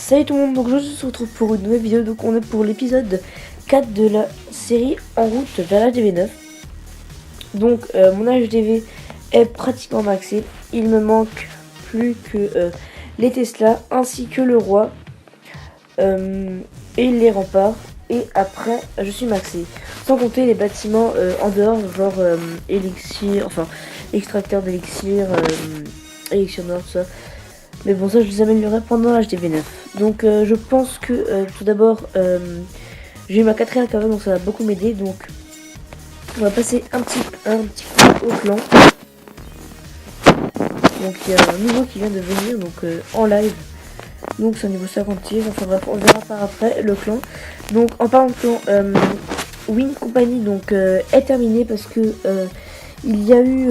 Salut tout le monde, donc je se retrouve pour une nouvelle vidéo. Donc on est pour l'épisode 4 de la série En route vers l'HDV 9. Donc mon HDV est pratiquement maxé. Il me manque plus que les Tesla ainsi que le roi et les remparts. Et après je suis maxé. Sans compter les bâtiments en dehors, genre élixir, enfin extracteur d'élixir, élixir noir, tout ça. Mais bon, ça je les améliorerai pendant l'HDV 9. Donc je pense que tout d'abord j'ai eu ma 4ème cabane, donc ça va beaucoup m'aider. Donc on va passer un petit coup au clan. Donc il y a un nouveau qui vient de venir donc en live. Donc c'est au niveau 56. Enfin bref, on verra par après le clan. Donc en parlant de clan, Win Company donc est terminé parce que il y a eu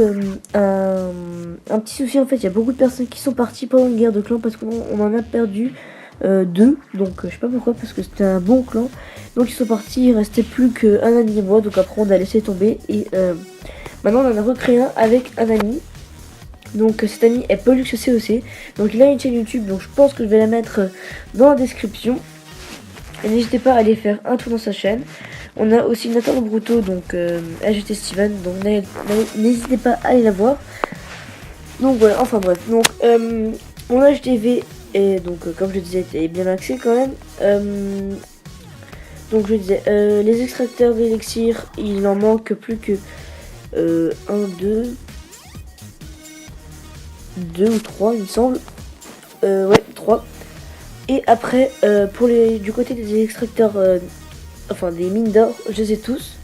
un petit souci. En fait, il y a beaucoup de personnes qui sont parties pendant une guerre de clan parce qu'on en a perdu deux. Donc je sais pas pourquoi, parce que c'était un bon clan. Donc ils sont partis, il restait plus qu'un ami et moi. Donc après on a laissé tomber et maintenant on en a recréé un avec un ami. Donc cet ami est Pollux COC. Donc il a une chaîne YouTube, donc je pense que je vais la mettre dans la description. Et n'hésitez pas à aller faire un tour dans sa chaîne. On a aussi Nathan Bruto, donc AGT Steven, donc n'hésitez pas à aller la voir. Donc voilà, enfin bref, donc mon HDV est donc comme je disais est bien maxé quand même. Donc je disais les extracteurs d'élixir, il n'en manque plus que 1, 2 ou 3 il me semble. Ouais, 3. Et après pour du côté des extracteurs enfin des mines d'or, je les ai tous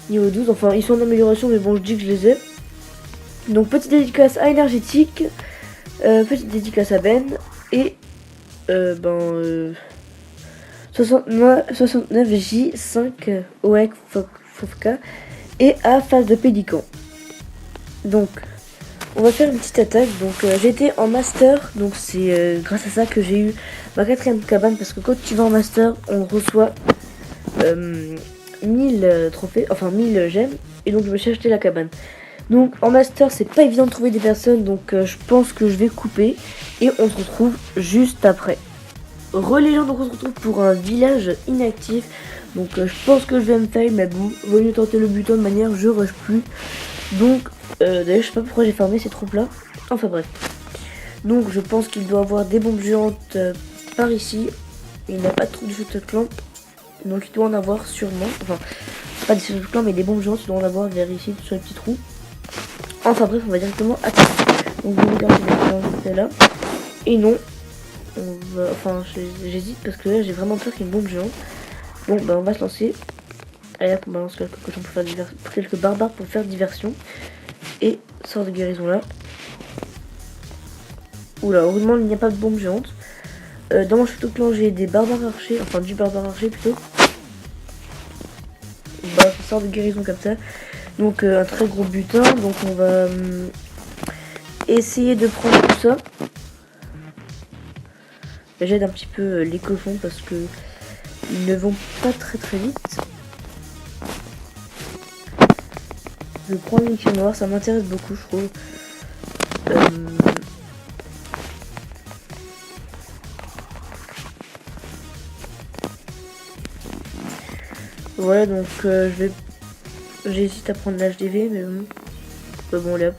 niveau 12, enfin ils sont en amélioration, mais bon je dis que je les ai. Donc petite dédicace à Énergétique, petite dédicace à Ben et 69J5 OEC Fofka et à Phase de Pélican. Donc on va faire une petite attaque. Donc j'étais en master, donc c'est grâce à ça que j'ai eu ma 4ème cabane, parce que quand tu vas en master on reçoit 1000 trophées, enfin 1000 gemmes, et donc je me suis acheté la cabane. Donc en master c'est pas évident de trouver des personnes, donc je pense que je vais couper et on se retrouve juste après. Les gens, donc on se retrouve pour un village inactif. Donc je pense que je vais me faire, mais bon, vaut mieux tenter le butin de manière je rush plus. Donc d'ailleurs je sais pas pourquoi j'ai fermé ces troupes là. Enfin bref. Donc je pense qu'il doit avoir des bombes géantes par ici. Il n'a pas trop de shoot clan. Donc il doit en avoir sûrement. Enfin pas des shoot clan mais des bombes géantes, il doit en avoir vers ici sur les petits trous. Enfin bref, on va directement attaquer. Donc je vais regarder les là. Et non. Enfin j'hésite parce que là j'ai vraiment peur qu'il y ait une bombe géante. Bon bah on va se lancer. Allez hop, on balance quelques cochons pour faire quelques barbares pour faire diversion. Et sort de guérison là. Oula, heureusement il n'y a pas de bombe géante. Dans mon château clan j'ai des barbares archers, enfin du barbare archer plutôt. Bah ça sort de guérison comme ça. Donc un très gros butin. Donc on va essayer de prendre tout ça. J'aide un petit peu les cochons parce que ils ne vont pas très vite. Je prends une mission noire, ça m'intéresse beaucoup je trouve. Voilà, donc j'hésite à prendre l'HDV, mais bon allez hop.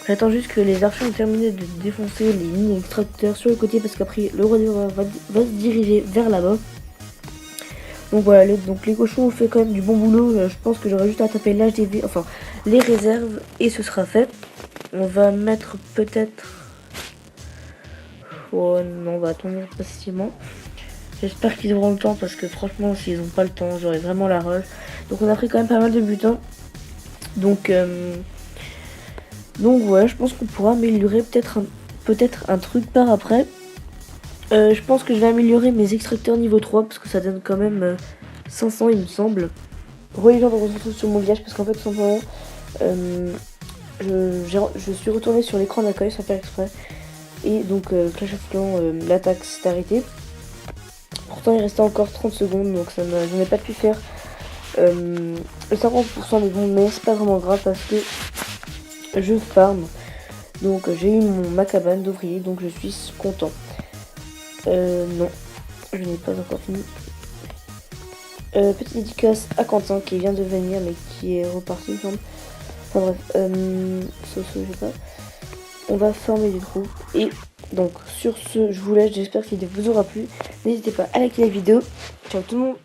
J'attends juste que les archers ont terminé de défoncer les mines extracteurs sur le côté, parce qu'après le roi va se diriger vers là-bas. Donc voilà, donc les cochons ont fait quand même du bon boulot. Je pense que j'aurais juste à taper l'HDV, enfin les réserves, et ce sera fait. On va mettre peut-être... Oh non, on va attendre passivement. J'espère qu'ils auront le temps, parce que franchement s'ils n'ont pas le temps j'aurai vraiment la rush. Donc on a pris quand même pas mal de butins. Donc ouais, je pense qu'on pourra améliorer peut-être un truc par après. Je pense que je vais améliorer mes extracteurs niveau 3 parce que ça donne quand même 500 il me semble. Les gens, on se retrouve sur mon village parce qu'en fait tout simplement je suis retourné sur l'écran d'accueil sans faire exprès. Et donc Clash of Clans, l'attaque s'est arrêtée. Pourtant il restait encore 30 secondes, donc je n'ai pas pu faire le 50% des bombes, mais c'est pas vraiment grave parce que je farm. Donc j'ai eu ma cabane d'ouvrier, donc je suis content. Non. Je n'ai pas encore fini. Petite dédicace à Quentin qui vient de venir mais qui est reparti, il me semble. Enfin bref, Soso, je sais pas. On va former des troupes. Et donc sur ce, je vous laisse. J'espère que la vidéo vous aura plu. N'hésitez pas à liker la vidéo. Ciao tout le monde.